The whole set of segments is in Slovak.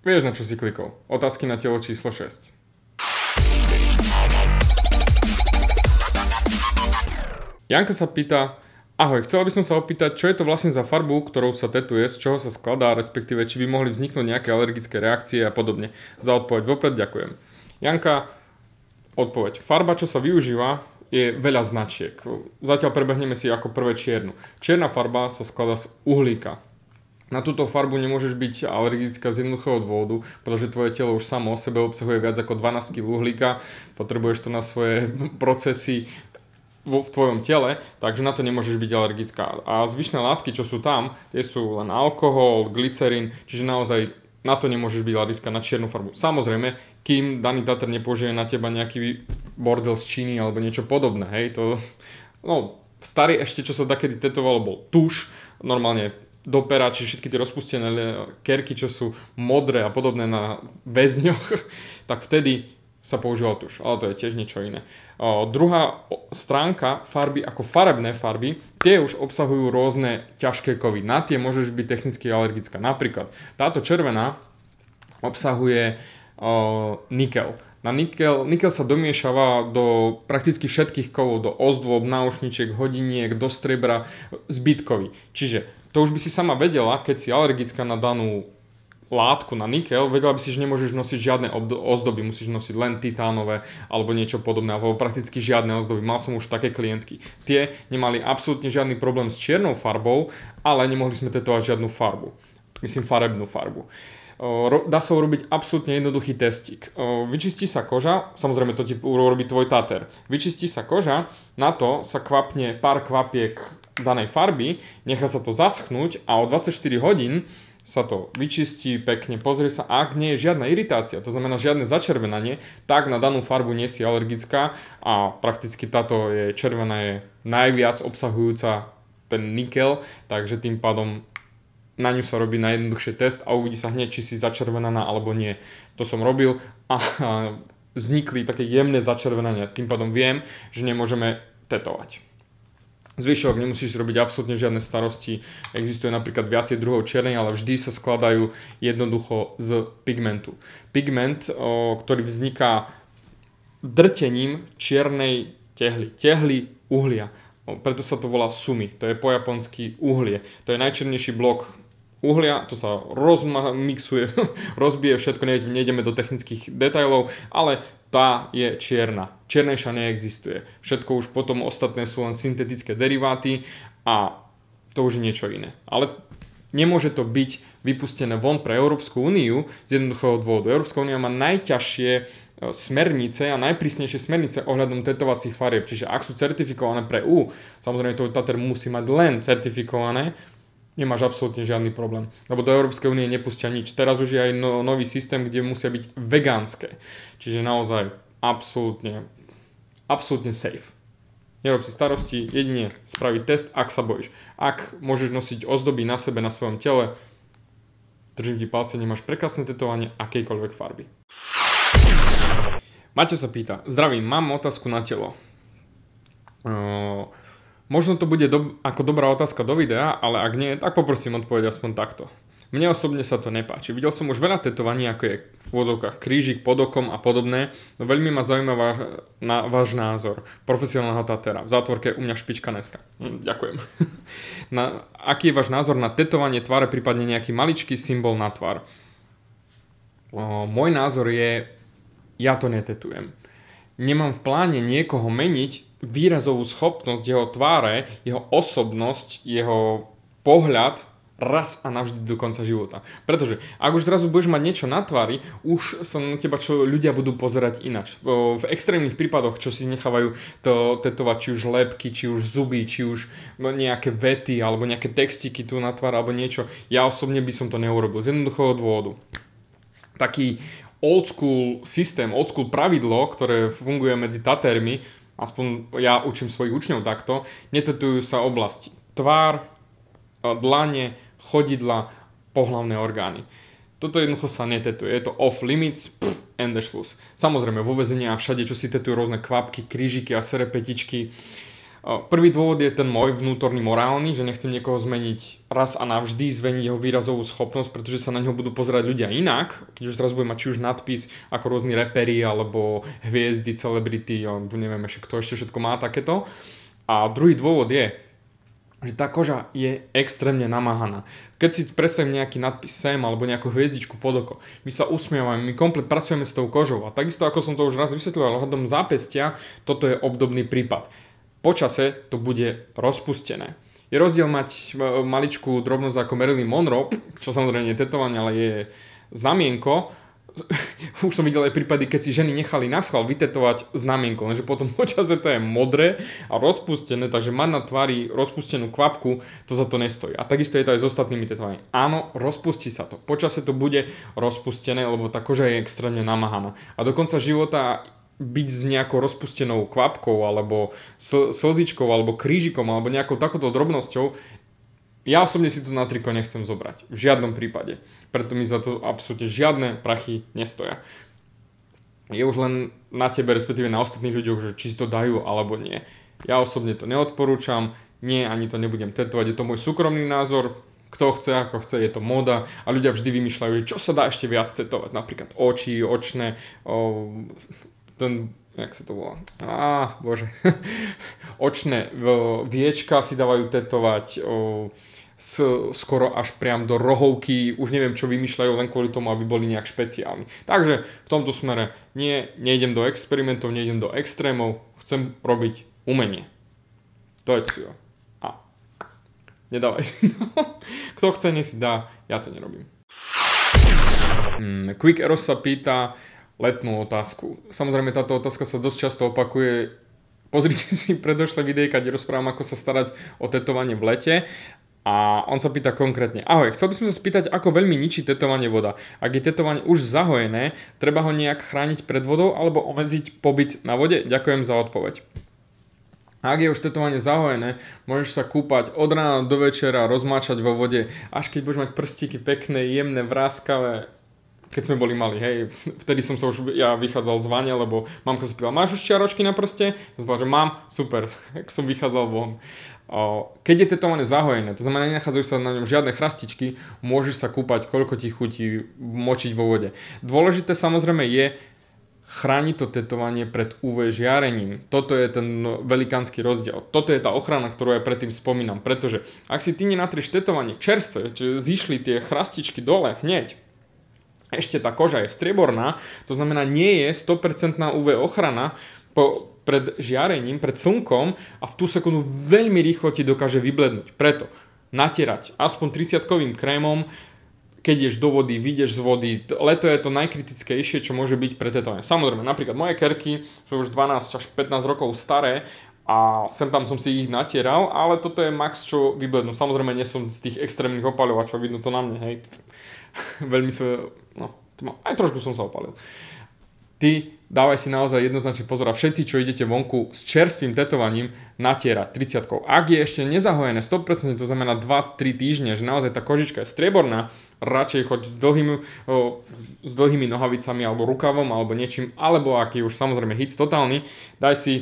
Vieš, na čo si klikol. Otázky na telo číslo 6. Janka sa pýta: ahoj, chcela by som sa opýtať, čo je to vlastne za farbu, ktorou sa tetuje, z čoho sa skladá, respektíve či by mohli vzniknúť nejaké alergické reakcie a podobne. Za odpoveď vopred ďakujem. Janka, odpoveď. Farba, čo sa využíva, je veľa značiek. Zatiaľ prebehneme si ako prvé čiernu. Čierna farba sa skladá z uhlíka. Na túto farbu nemôžeš byť alergická z jednoduchého dôvodu, pretože tvoje telo už samo o sebe obsahuje viac ako 12 kg uhlíka, potrebuješ to na svoje procesy v tvojom tele, takže na to nemôžeš byť alergická. A zvyšné látky, čo sú tam, tie sú len alkohol, glycerín, čiže naozaj na to nemôžeš byť alergická na čiernu farbu. Samozrejme, kým daný Tater nepoužije na teba nejaký bordel z Číny alebo niečo podobné, hej, to, no, starý ešte, čo sa takedy tetovalo, bol tuš, normálne do pera, či všetky tie rozpustené kerky, čo sú modré a podobné na väzňoch, tak vtedy sa používal tuš, ale to je tiež niečo iné. Druhá stránka farby ako farebné farby, tie už obsahujú rôzne ťažké kovy. Na tie môžeš byť technicky alergická. Napríklad táto červená obsahuje nikel. Na nikel sa domiešava do prakticky všetkých kovov, do ozdôb, náušničiek, hodiniek, do striebra, zbytkový. Čiže to už by si sama vedela, keď si alergická na danú látku, na nikel, vedela by si, že nemôžeš nosiť žiadne ozdoby, musíš nosiť len titánové alebo niečo podobné, alebo prakticky žiadne ozdoby. Mal som už také klientky. Tie nemali absolútne žiadny problém s čiernou farbou, ale nemohli sme tetovať žiadnu farbu. Myslím farebnú farbu. Dá sa urobiť absolútne jednoduchý testík. Vyčistí sa koža, samozrejme to ti urobí tvoj Tater. Vyčistí sa koža, na to sa kvapne pár kvapiek danej farby, nechá sa to zaschnúť a o 24 hodín sa to vyčistí pekne, pozrie sa, ak nie je žiadna iritácia, to znamená žiadne začervenanie, tak na danú farbu nie si alergická a prakticky táto je červená je najviac obsahujúca ten nikel, takže tým pádom na ňu sa robí najjednoduchšie test a uvidí sa hneď, či si začervenaná alebo nie. To som robil a vznikli také jemné začervenania, tým pádom viem, že nemôžeme tetovať. Zvyšok nemusíš robiť absolútne žiadne starosti. Existuje napríklad viacej druhov čiernej, ale vždy sa skladajú jednoducho z pigmentu. Pigment, ktorý vzniká drtením čiernej tehly uhlia. Preto sa to volá sumi. To je po japonsky uhlie. To je najčiernejší blok uhlia, to sa rozmixuje, rozbije všetko, nejdeme do technických detailov, ale tá je čierna. Čiernejšia neexistuje. Všetko už potom ostatné sú len syntetické deriváty a to už je niečo iné. Ale nemôže to byť vypustené von pre Európsku úniu z jednoduchého dôvodu. Európska únia má najťažšie smernice a najprísnejšie smernice ohľadom tetovacích farieb. Čiže ak sú certifikované pre EU, samozrejme to Tater musí mať len certifikované, nemáš absolútne žiadny problém. Lebo do Európskej únie nepustia nič. Teraz už je aj nový systém, kde musia byť vegánske. Čiže naozaj absolútne safe. Nerob si starosti, jedine spraviť test, ak sa bojíš. Ak môžeš nosiť ozdoby na sebe, na svojom tele, držím ti palce, nemáš prekrásne tetovanie akejkoľvek farby. Maťo sa pýta: zdravím, mám otázku na telo. Možno to bude ako dobrá otázka do videa, ale ak nie, tak poprosím odpoveď aspoň takto. Mne osobne sa to nepáči. Videl som už veľa tetovaní, ako je v úvodzovkách krížik pod okom a podobné, no veľmi ma zaujíma váš názor profesionálneho Tatera. V zátvorke u mňa špička dneska. Ďakujem. Aký je váš názor na tetovanie tváre, prípadne nejaký maličký symbol na tvár? Môj názor je, ja to netetujem. Nemám v pláne niekoho meniť výrazovú schopnosť jeho tváre, jeho osobnosť, jeho pohľad raz a navždy do konca života. Pretože ak už zrazu budeš mať niečo na tvári, už sa na teba ľudia budú pozerať ináč. V extrémnych prípadoch, čo si nechávajú to tetovať, či už lebky, či už zuby, či už nejaké vety, alebo nejaké textiky tu na tvár, alebo niečo, ja osobne by som to neurobil. Z jednoduchého dôvodu. Taký old school systém, old school pravidlo, ktoré funguje medzi Tatermi, aspoň ja učím svojich učňov takto, netetujú sa oblasti. Tvár, dlane, chodidla, pohlavné orgány. Toto jednoducho sa netetuje. Je to off limits, and the šlus. Samozrejme, vo väzení a všade, čo si tetujú rôzne kvapky, krížiky a serepetičky, Prvý dôvod je ten môj vnútorný morálny, že nechcem niekoho zmeniť raz a navždy, zmeniť jeho výrazovú schopnosť, pretože sa na neho budú pozerať ľudia inak. Keď už teraz budem mať či už nadpis ako rôzni reperi, alebo hviezdy, celebrity, alebo neviem ešte kto ešte všetko má takéto. A druhý dôvod je, že tá koža je extrémne namáhaná. Keď si predstavím nejaký nadpis sem alebo nejakú hviezdičku pod oko, my sa usmievame, my komplet pracujeme s tou kožou a takisto ako som to už raz vysvetľoval ohľadom zápestia, toto je obdobný prípad. Počase to bude rozpustené. Je rozdiel mať maličkú drobnosť ako Marilyn Monroe, čo samozrejme nie je tetovanie, ale je znamienko. Už som videl aj prípady, keď si ženy nechali na schvál vytetovať znamienko, lenže potom počase to je modré a rozpustené, takže mať na tvári rozpustenú kvapku, to za to nestojí. A takisto je to aj s ostatnými tetovaniami. Áno, rozpustí sa to. Počase to bude rozpustené, lebo tá koža je extrémne namáhaná. A do konca života byť s nejakou rozpustenou kvapkou, alebo slzičkou, alebo krížikom, alebo nejakou takouto drobnosťou, ja osobne si to na triko nechcem zobrať. V žiadnom prípade. Preto mi za to absolútne žiadne prachy nestoja. Je už len na tebe, respektíve na ostatných ľuďoch, že či si to dajú alebo nie. Ja osobne to neodporúčam, nie, ani to nebudem tetovať, je to môj súkromný názor, kto chce, ako chce, je to móda a ľudia vždy vymýšľajú, že čo sa dá ešte viac tetovať, napríklad oči, očné, jak sa to volá? Bože. Očné viečka si dávajú tetovať, skoro až priam do rohovky, už neviem čo vymýšľajú len kvôli tomu, aby boli nejak špeciálni. Takže v tomto smere nejdem do experimentov, nejdem do extrémov, chcem robiť umenie. To je cieľ. A nedávaj si to. Kto chce, nech si dá, ja to nerobím. Quick Eros sa pýta letnú otázku. Samozrejme táto otázka sa dosť často opakuje. Pozrite si predošlé videjka, kde rozprávam, ako sa starať o tetovanie v lete. A on sa pýta konkrétne: ahoj, chcel by som sa spýtať, ako veľmi ničí tetovanie voda. Ak je tetovanie už zahojené, treba ho nejak chrániť pred vodou alebo obmedziť pobyt na vode? Ďakujem za odpoveď. Ak je už tetovanie zahojené, môžeš sa kúpať od rána do večera, rozmáčať vo vode, až keď budeš mať prstíky pekné, jemné, vráskavé. Keď sme boli mali, hej, vtedy som sa už ja vychádzal z vane, lebo mamka sa spýtala: máš už čiaročky na prste? Ja som povedal, že mám, super, tak som vychádzal von. Keď je tetované zahojené, to znamená, nenachádzajú sa na ňom žiadne chrastičky, môžeš sa kúpať, koľko ti chutí, močiť vo vode. Dôležité samozrejme je chrániť to tetovanie pred UV žiarením. Toto je ten velikánsky rozdiel. Toto je tá ochrana, ktorú ja predtým spomínam, pretože ak si ty nenatrieš tetovanie čerstvé, čiže zišli tie chrastičky dole hneď, ešte tá koža je strieborná, to znamená, nie je 100% UV ochrana pred žiarením, pred slnkom a v tú sekundu veľmi rýchlo ti dokáže vyblednúť. Preto natierať aspoň 30-kovým krémom, keď ideš do vody, vyjdeš z vody. Leto je to najkritickejšie, čo môže byť pre tetovanie. Samozrejme, napríklad moje kerky sú už 12 až 15 rokov staré a sem tam som si ich natieral, ale toto je max, čo vyblednú. Samozrejme, nie som z tých extrémnych opaľovačov, vidno to na mne, hej. Veľmi sa, aj trošku som sa opálil. Ty dávaj si naozaj jednoznačne pozor a všetci, čo idete vonku s čerstvým tetovaním, natierať 30-kou. Ak je ešte nezahojené 100%, to znamená 2-3 týždne, že naozaj tá kožička je strieborná, radšej choď s dlhými nohavicami alebo rukavom alebo niečím, alebo ak je už samozrejme hit totálny, daj si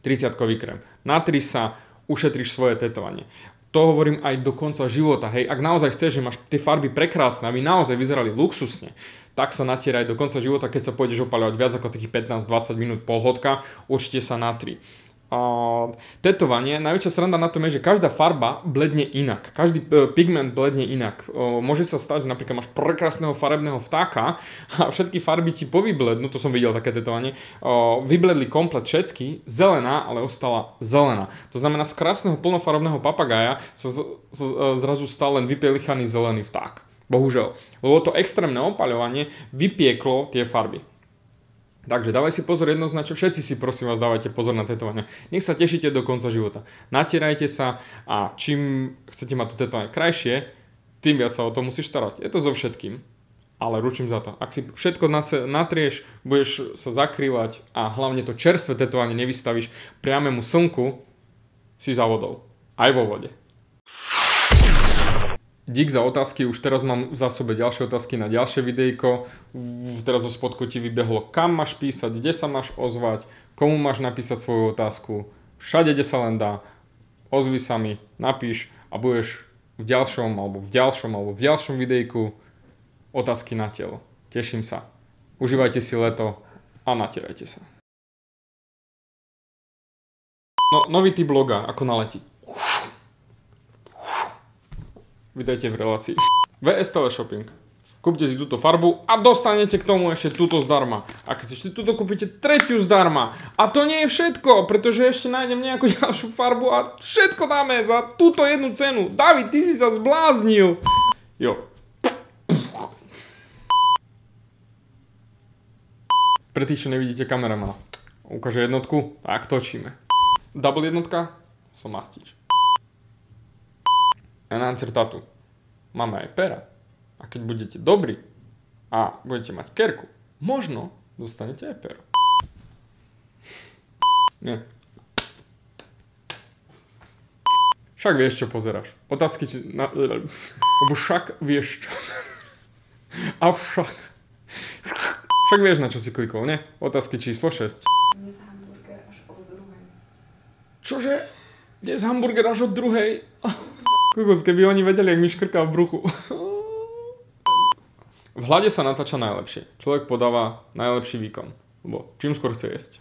30-kový krém. Natri sa, ušetriš svoje tetovanie. To hovorím aj do konca života. Hej, ak naozaj chceš, že máš tie farby prekrásne, aby naozaj vyzerali luxusne, tak sa natieraj do konca života, keď sa pôjdeš opaľovať viac ako takých 15-20 minút, pol hodka, určite sa natri. Tetovanie, najväčšia sranda na tom je, že každá farba bledne inak. Každý pigment bledne inak. Môže sa stať, že napríklad máš prekrásneho farebného vtáka a všetky farby ti povyblednú, to som videl také tetovanie, vybledli komplet všetky, zelená, ale ostala zelená. To znamená, z krásneho plnofarebného papagája sa zrazu stal len vypielichaný zelený vták. Bohužiaľ. Lebo to extrémne opaľovanie vypieklo tie farby. Takže dávaj si pozor jednoznačne, všetci si prosím vás dávajte pozor na tetovanie. Nech sa tešíte do konca života. Natierajte sa a čím chcete mať to tetovanie krajšie, tým viac sa o to musíš starať. Je to so všetkým, ale ručím za to. Ak si všetko natrieš, budeš sa zakrývať a hlavne to čerstvé tetovanie nevystavíš priamému slnku, si za vodou. Aj vo vode. Dík za otázky, už teraz mám v zásobe ďalšie otázky na ďalšie videjko. Teraz zo spodku ti vybehlo, kam máš písať, kde sa máš ozvať, komu máš napísať svoju otázku. Všade, kde sa len dá. Ozvi sa mi, napíš a budeš v ďalšom videjku otázky na telo. Teším sa. Užívajte si leto a natierajte sa. No, nový typ bloga, ako naletí. Vítajte v relácii. VS Teleshopping. Kúpte si túto farbu a dostanete k tomu ešte túto zdarma. A keď si ešte túto kúpite tretiu zdarma. A to nie je všetko, pretože ešte nájdem nejakú ďalšiu farbu a všetko dáme za túto jednu cenu. David, ty si sa zbláznil. Jo. Pre tých, čo nevidíte kameramana. Ukáže jednotku, tak točíme. Double jednotka, som mastič. Enhancer tattoo. Máme aj pera. A keď budete dobrí a budete mať kerku, možno dostanete aj pero. Nie. Však vieš, čo pozeráš. Otázky, či... Však vieš, čo... Avšak... Však vieš, na čo si klikol, nie? Otázky číslo 6. Dnes hamburger až od druhej. Čože? Dnes hamburger až od druhej? Kukos, keby oni vedeli, jak mi škrká v bruchu. V hlade sa natáča najlepšie. Človek podáva najlepší výkon. Lebo čím skôr chce jesť.